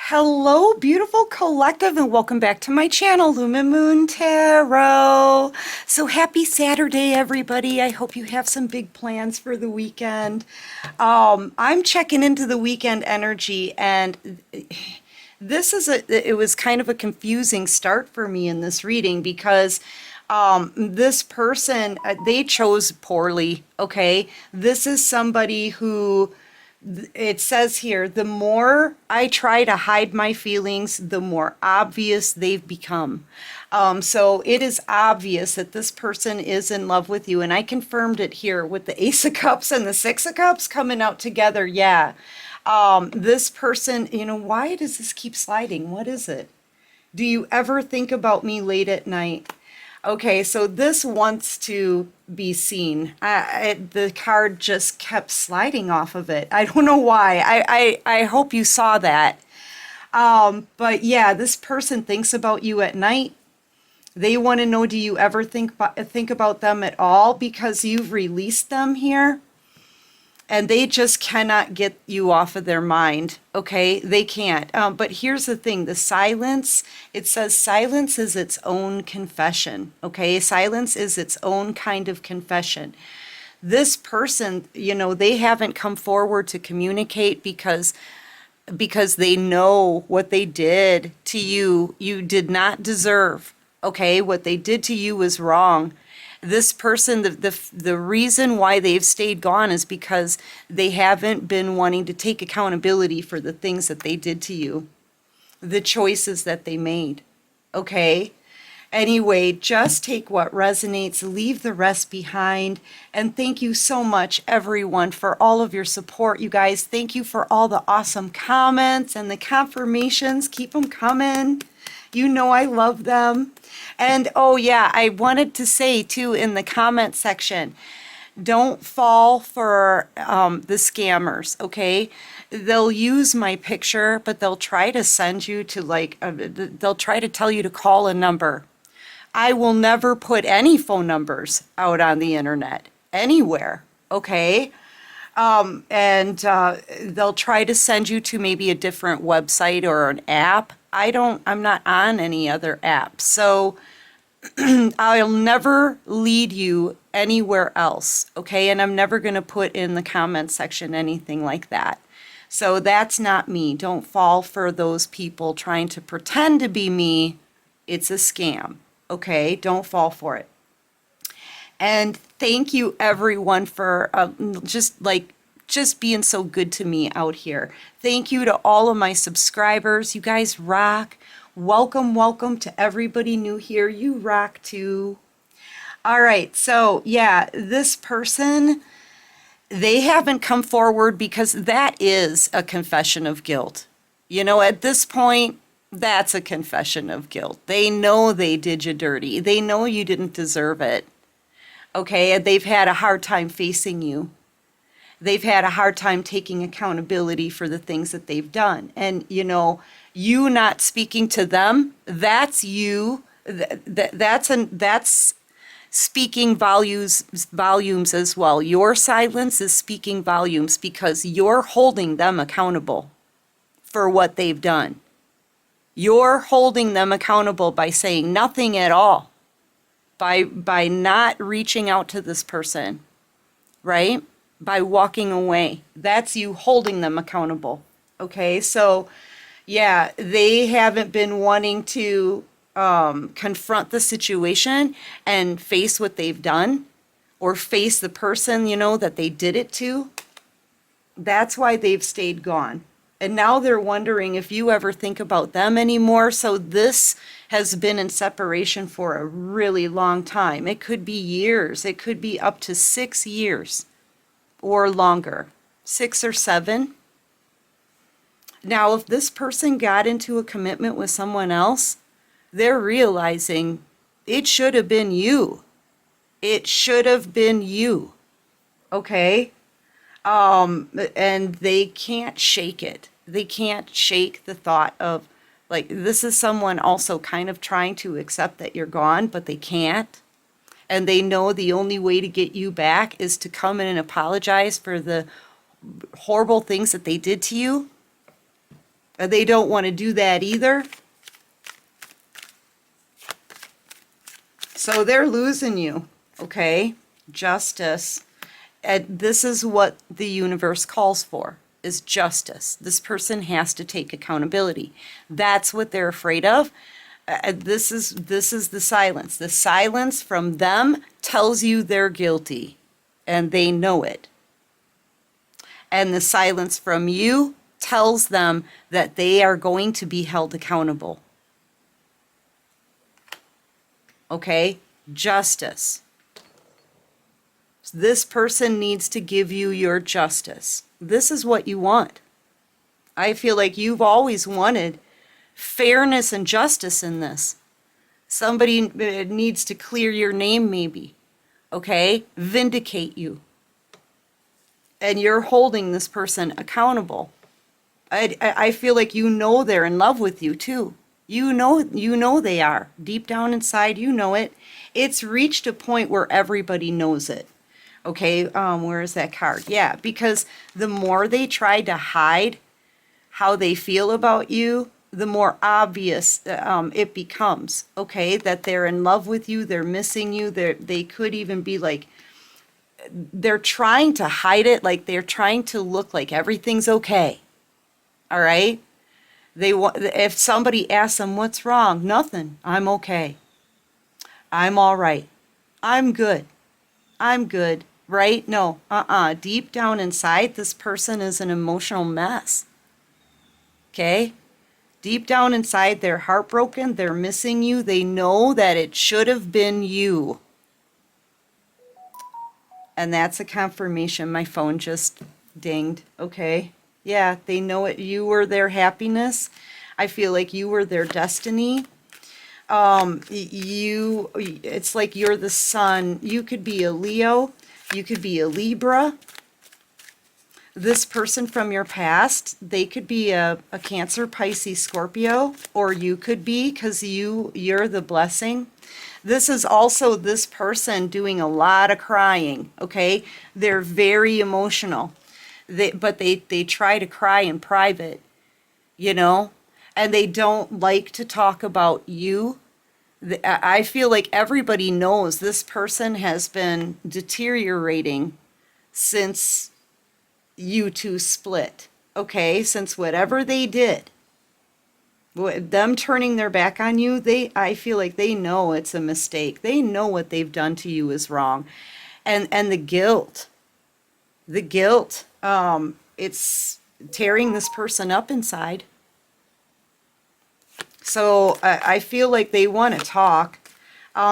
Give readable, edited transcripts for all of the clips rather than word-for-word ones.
Hello, beautiful collective, and welcome back to my channel, Lumen Moon Tarot. So happy Saturday, everybody. I hope you have some big plans for the weekend. I'm checking into the weekend energy, and it was kind of a confusing start for me in this reading because this person, they chose poorly, okay? This is somebody who it says here, the more I try to hide my feelings, the more obvious they've become. So it is obvious that this person is in love with you. And I confirmed it here with the Ace of Cups and the Six of Cups coming out together. Yeah. This person, why does this keep sliding? What is it? Do you ever think about me late at night? Okay, so this wants to be seen. The card just kept sliding off of it. I don't know why. I hope you saw that. But yeah, this person thinks about you at night. They want to know, do you ever think about them at all? Because you've released them here. And they just cannot get you off of their mind, okay? They can't. But here's the thing, the silence, it says silence is its own confession, okay? Silence is its own kind of confession. This person, they haven't come forward to communicate because they know what they did to you, you did not deserve, okay? What they did to you was wrong. This person, the reason why they've stayed gone is because they haven't been wanting to take accountability for the things that they did to you, the choices that they made, okay? Anyway, just take what resonates, leave the rest behind, and thank you so much, everyone, for all of your support, you guys. Thank you for all the awesome comments and the confirmations. Keep them coming. You know I love them. And oh yeah, I wanted to say too in the comment section, don't fall for the scammers, okay? They'll use my picture, but they'll try to send you to they'll try to tell you to call a number. I will never put any phone numbers out on the internet, anywhere, okay? They'll try to send you to maybe a different website or an app. I'm not on any other app. So I'll never lead you anywhere else, okay? And I'm never going to put in the comment section anything like that. So that's not me. Don't fall for those people trying to pretend to be me. It's a scam, okay? Don't fall for it. And thank you everyone for just being so good to me out here. Thank you to all of my subscribers. You guys rock. Welcome, welcome to everybody new here. You rock too. All right, so yeah, this person, they haven't come forward because that is a confession of guilt. At this point, that's a confession of guilt. They know they did you dirty. They know you didn't deserve it. Okay, and they've had a hard time facing you. They've had a hard time taking accountability for the things that they've done. And, you not speaking to them, that's you. That's speaking volumes as well. Your silence is speaking volumes because you're holding them accountable for what they've done. You're holding them accountable by saying nothing at all, by not reaching out to this person, right? By walking away. That's you holding them accountable. Okay, so yeah, they haven't been wanting to confront the situation and face what they've done or face the person, that they did it to. That's why they've stayed gone. And now they're wondering if you ever think about them anymore. So this has been in separation for a really long time. It could be years. It could be up to 6 years. Or longer, 6 or 7. Now, if this person got into a commitment with someone else, they're realizing it should have been you. It should have been you, okay? And they can't shake it. They can't shake the thought of, this is someone also kind of trying to accept that you're gone, but they can't. And they know the only way to get you back is to come in and apologize for the horrible things that they did to you. They don't want to do that either. So they're losing you, okay? Justice. And this is what the universe calls for, is justice. This person has to take accountability. That's what they're afraid of. This is the silence. The silence from them tells you they're guilty, and they know it. And the silence from you tells them that they are going to be held accountable. Okay? Justice. This person needs to give you your justice. This is what you want. I feel like you've always wanted fairness and justice in this. Somebody needs to clear your name, maybe. Okay? Vindicate you. And you're holding this person accountable. I feel like you know they're in love with you too. You know they are. Deep down inside, you know it. It's reached a point where everybody knows it. Okay, where is that card? Yeah, because the more they try to hide how they feel about you, the more obvious it becomes, okay, that they're in love with you, they're missing you, they could even be like, they're trying to hide it, like they're trying to look like everything's okay, all right? If somebody asks them, what's wrong? Nothing, I'm okay. I'm all right. I'm good. I'm good, right? No, deep down inside, this person is an emotional mess, okay? Deep down inside, they're heartbroken, they're missing you, they know that it should have been you. And that's a confirmation. My phone just dinged, okay? Yeah, they know it. You were their happiness. I feel like you were their destiny. It's like you're the sun. You could be a Leo, you could be a Libra. This person from your past, they could be a Cancer, Pisces, Scorpio, or you could be, because you're the blessing. This is also this person doing a lot of crying, okay? They're very emotional, but they try to cry in private, you know? And they don't like to talk about you. I feel like everybody knows this person has been deteriorating since you two split, okay? Since whatever they did, them turning their back on you, I feel like they know it's a mistake. They know what they've done to you is wrong. And the guilt, it's tearing this person up inside. So I feel like they want to talk.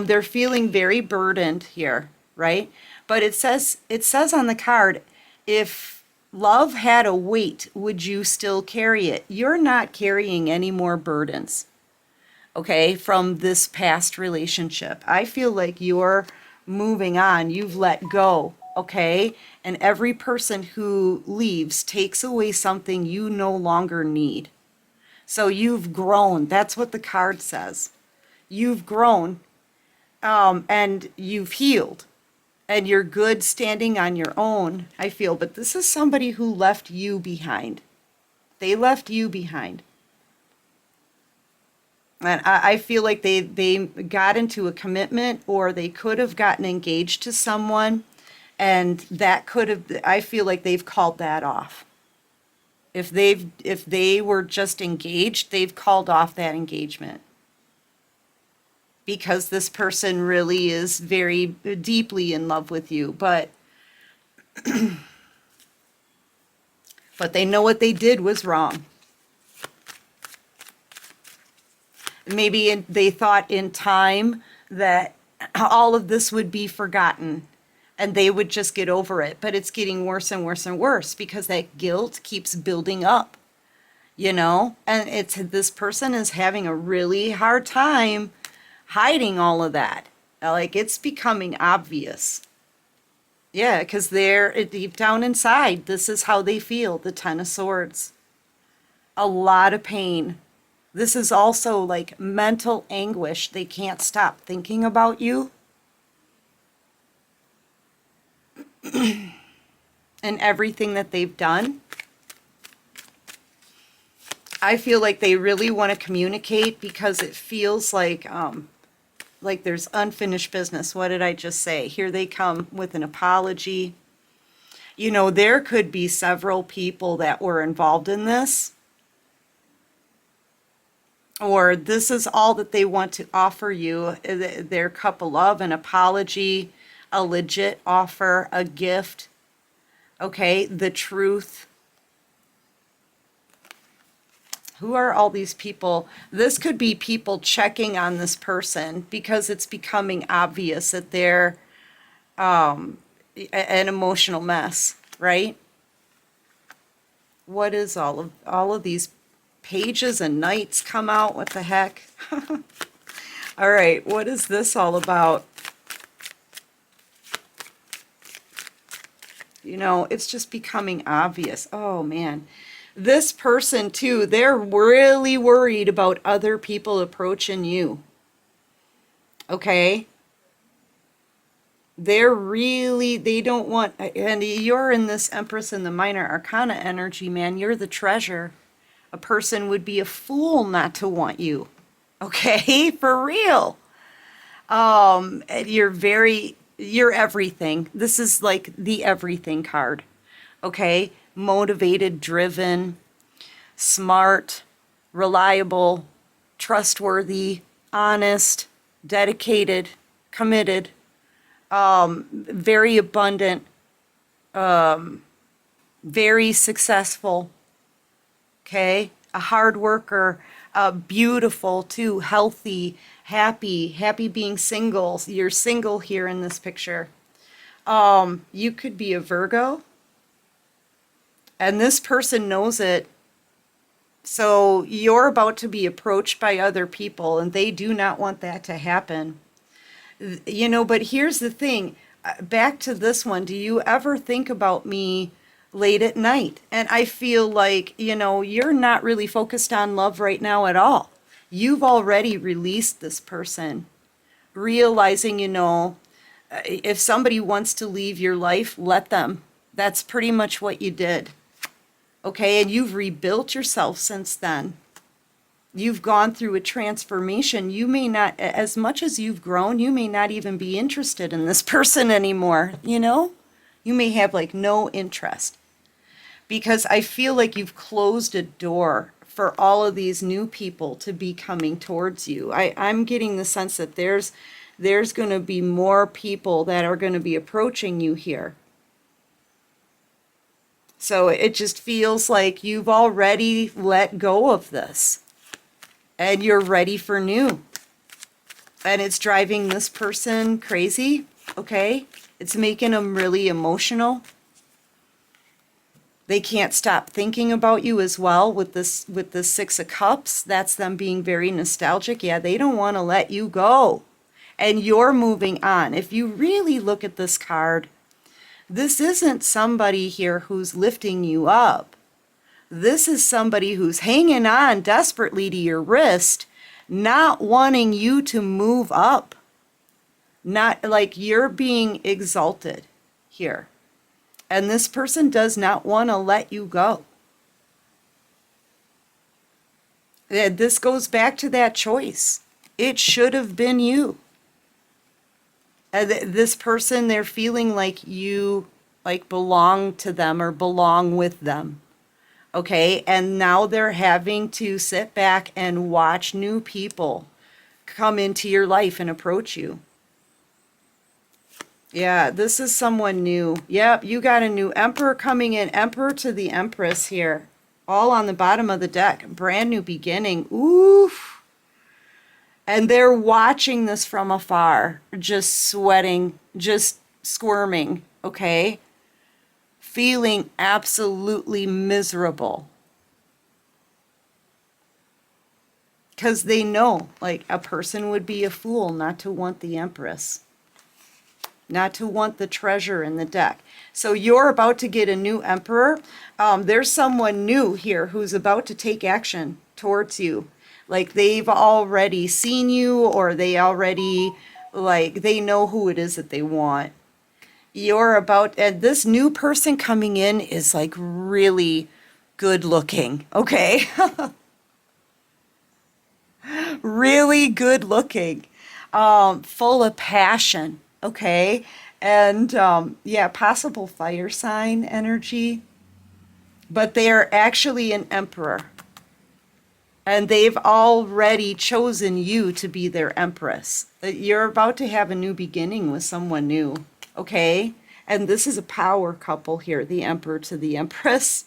They're feeling very burdened here, right? But it says on the card, if love had a weight, would you still carry it? You're not carrying any more burdens, okay, from this past relationship. I feel like you're moving on. You've let go, okay? And every person who leaves takes away something you no longer need. So you've grown. That's what the card says. You've grown, and you've healed. And you're good standing on your own, I feel. But this is somebody who left you behind. They left you behind. And I feel like they got into a commitment, or they could have gotten engaged to someone. And that could have, I feel like they've called that off. If they were just engaged, they've called off that engagement. Because this person really is very deeply in love with you, but they know what they did was wrong. Maybe they thought in time that all of this would be forgotten and they would just get over it, but it's getting worse and worse and worse because that guilt keeps building up, you know? And this person is having a really hard time hiding all of that. Like, it's becoming obvious. Yeah, because they're deep down inside, this is how they feel, the Ten of Swords. A lot of pain. This is also like mental anguish. They can't stop thinking about you. And everything that they've done. I feel like they really want to communicate because it feels like there's unfinished business. What did I just say? Here they come with an apology. You know, there could be several people that were involved in this, or this is all that they want to offer you, their cup of love, an apology, a legit offer, a gift, okay, the truth. Who are all these people? This could be people checking on this person because it's becoming obvious that they're an emotional mess, right? What is all of these pages and knights come out? What the heck? All right, what is this all about? You know, it's just becoming obvious. Oh man. This person too, they're really worried about other people approaching you. Okay? They don't want, and you're in this Empress in the Minor Arcana energy, man. You're the treasure. A person would be a fool not to want you. Okay? For real. And you're everything. This is like the everything card. Okay? Motivated, driven, smart, reliable, trustworthy, honest, dedicated, committed, very abundant, very successful, okay? A hard worker, beautiful too, healthy, happy being single. You're single here in this picture. You could be a Virgo. And this person knows it. So you're about to be approached by other people, and they do not want that to happen. You know, but here's the thing. Back to this one. Do you ever think about me late at night? And I feel like, you know, you're not really focused on love right now at all. You've already released this person, realizing, you know, if somebody wants to leave your life, let them. That's pretty much what you did. Okay, and you've rebuilt yourself since then. You've gone through a transformation. You may not, as much as you've grown, you may not even be interested in this person anymore, you know? You may have like no interest. Because I feel like you've closed a door for all of these new people to be coming towards you. I'm getting the sense that there's going to be more people that are going to be approaching you here. So it just feels like you've already let go of this and you're ready for new. And it's driving this person crazy, okay? It's making them really emotional. They can't stop thinking about you as well with the Six of Cups. That's them being very nostalgic. Yeah, they don't want to let you go. And you're moving on. If you really look at this card, this isn't somebody here who's lifting you up. This is somebody who's hanging on desperately to your wrist, not wanting you to move up. Not like you're being exalted here. And this person does not want to let you go. This goes back to that choice. It should have been you. This person, they're feeling like you like belong to them or belong with them. Okay, and now they're having to sit back and watch new people come into your life and approach you. Yeah, this is someone new. Yep, you got a new Emperor coming in. Emperor to the Empress here. All on the bottom of the deck. Brand new beginning. Oof. And they're watching this from afar. Just sweating. Just squirming. Okay? Feeling absolutely miserable. Because they know, like, a person would be a fool not to want the Empress. Not to want the treasure in the deck. So you're about to get a new Emperor. There's someone new here who's about to take action towards you. Like they've already seen you, or they already, like, they know who it is that they want. You're about, and this new person coming in is like really good looking, okay? really good looking, full of passion, okay? And yeah, possible fire sign energy, but they are actually an emperor. And they've already chosen you to be their empress. You're about to have a new beginning with someone new, okay? And this is a power couple here, the emperor to the empress.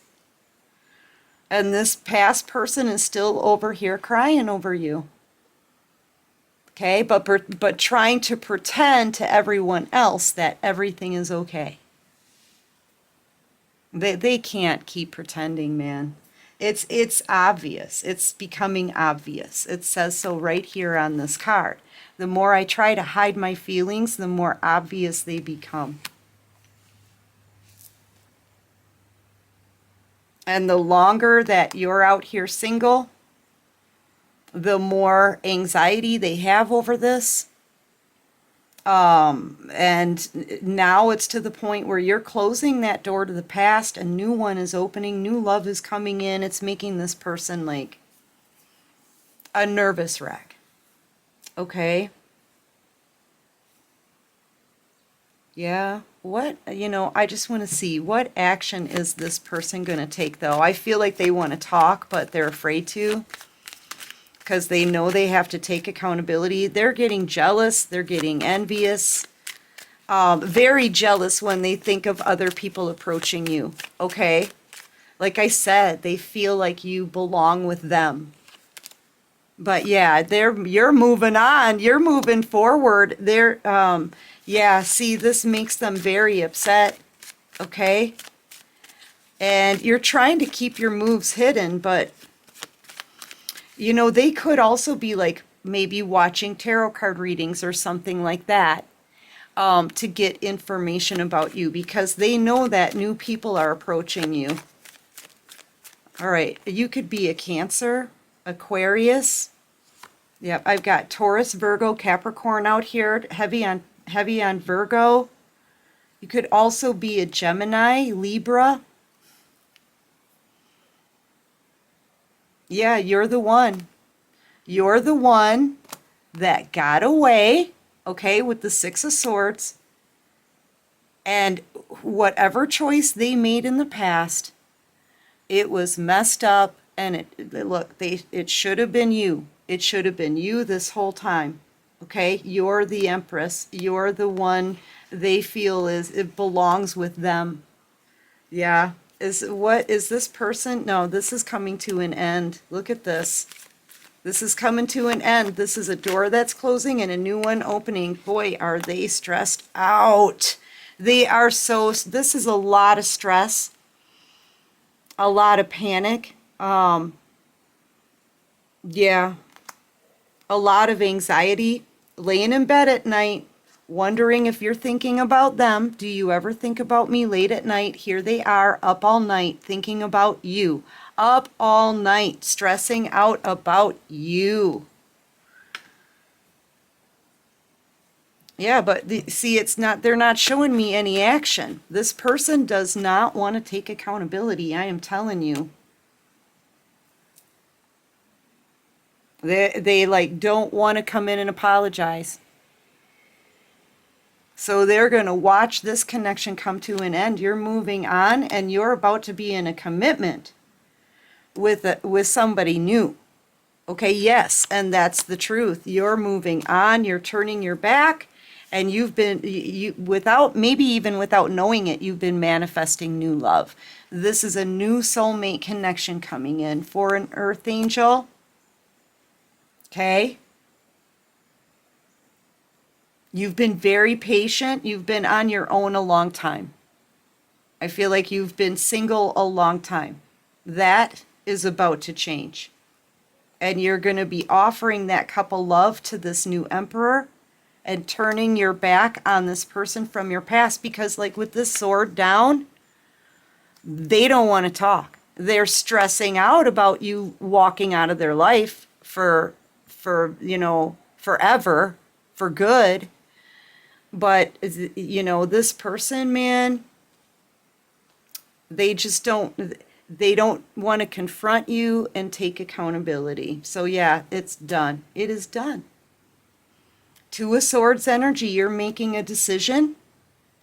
And this past person is still over here crying over you. Okay, but trying to pretend to everyone else that everything is okay. They can't keep pretending, man. It's obvious. It's becoming obvious. It says so right here on this card. The more I try to hide my feelings, the more obvious they become. And the longer that you're out here single, the more anxiety they have over this. And now it's to the point where you're closing that door to the past, a new one is opening, new love is coming in. It's making this person like a nervous wreck. Okay? Yeah. What, I just want to see what action is this person going to take, though? I feel like they want to talk, but they're afraid to because they know they have to take accountability. They're getting jealous. They're getting envious. Very jealous when they think of other people approaching you. Okay? Like I said, they feel like you belong with them. But yeah, you're moving on. You're moving forward. Yeah, see, this makes them very upset, okay? And you're trying to keep your moves hidden, but, they could also be like maybe watching tarot card readings or something like that to get information about you because they know that new people are approaching you. All right, you could be a Cancer, Aquarius. Yep, I've got Taurus, Virgo, Capricorn out here, heavy on Virgo. You could also be a Gemini, Libra. Yeah, you're the one. You're the one that got away, okay, with the Six of Swords. And whatever choice they made in the past, it was messed up. And it should have been you. It should have been you this whole time. Okay, you're the Empress. You're the one they feel it belongs with them. Yeah. What is this person? No, this is coming to an end. Look at this. This is coming to an end. This is a door that's closing and a new one opening. Boy, are they stressed out. They are this is a lot of stress, a lot of panic. Yeah, a lot of anxiety, laying in bed at night, wondering if you're thinking about them. Do you ever think about me late at night? Here they are, up all night, thinking about you. Up all night, stressing out about you. Yeah, but see, they're not showing me any action. This person does not want to take accountability, I am telling you. They like don't want to come in and apologize. So they're going to watch this connection come to an end. You're moving on and you're about to be in a commitment with somebody new. Okay, yes, and that's the truth. You're moving on, you're turning your back, and you've been maybe even without knowing it, you've been manifesting new love. This is a new soulmate connection coming in for an earth angel. Okay? You've been very patient. You've been on your own a long time. I feel like you've been single a long time. That is about to change. And you're going to be offering that couple love to this new emperor and turning your back on this person from your past because like with this sword down, they don't want to talk. They're stressing out about you walking out of their life for forever, for good. But, this person, man, they just don't, They don't want to confront you and take accountability. So yeah, it's done. It is done. Two of Swords energy, you're making a decision.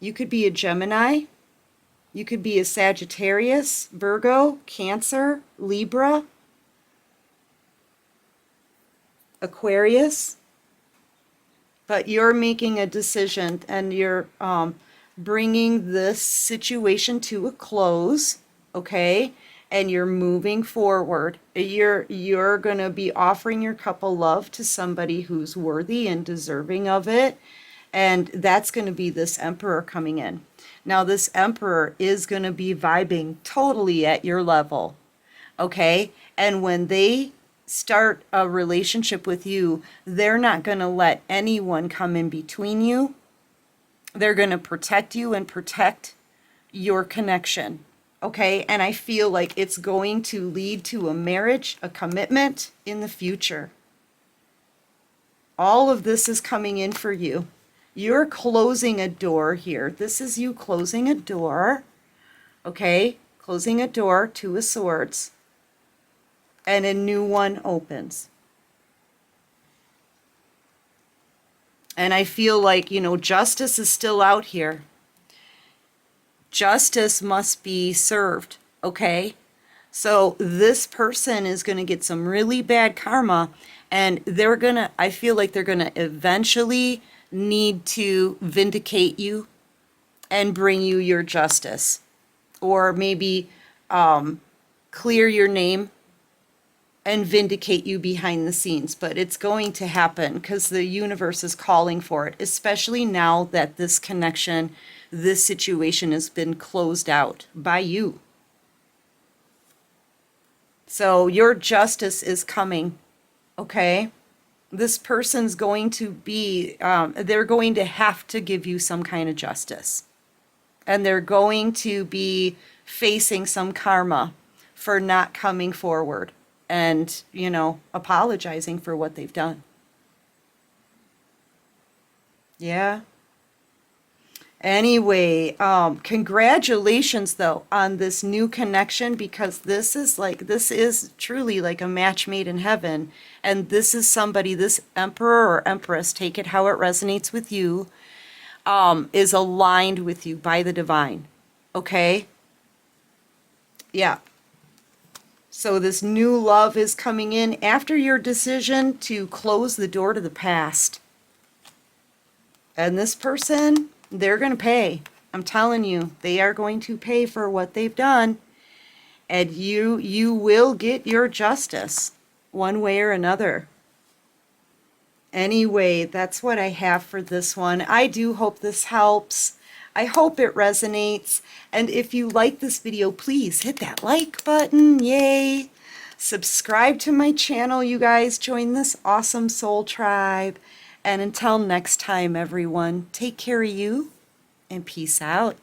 You could be a Gemini. You could be a Sagittarius, Virgo, Cancer, Libra, Aquarius. But you're making a decision and you're bringing this situation to a close, okay? And you're moving forward. You're going to be offering your cup of love to somebody who's worthy and deserving of it. And that's going to be this Emperor coming in. Now, this Emperor is going to be vibing totally at your level, okay? And when they start a relationship with you, they're not going to let anyone come in between you. They're going to protect you and protect your connection, okay? And I feel like it's going to lead to a marriage, a commitment in the future. All of this is coming in for you. You're closing a door here. This is you closing a door, okay? Closing a door, Two of Swords, and a new one opens. And I feel like, justice is still out here. Justice must be served, okay? So this person is going to get some really bad karma, and I feel like they're going to eventually need to vindicate you and bring you your justice, or maybe clear your name and vindicate you behind the scenes. But it's going to happen because the universe is calling for it, especially now that this connection, this situation has been closed out by you. So your justice is coming, okay? This person's going to be, they're going to have to give you some kind of justice. And they're going to be facing some karma for not coming forward and, apologizing for what they've done. Yeah. Anyway, congratulations though on this new connection, because this is truly like a match made in heaven. And this is somebody, this Emperor or Empress, take it how it resonates with you, is aligned with you by the divine. Okay? Yeah. So this new love is coming in after your decision to close the door to the past. And this person, they're going to pay. I'm telling you, they are going to pay for what they've done. And you will get your justice one way or another. Anyway, that's what I have for this one. I do hope this helps. I hope it resonates. And if you like this video, please hit that like button. Yay. Subscribe to my channel, you guys. Join this awesome soul tribe. And until next time, everyone, take care of you and peace out.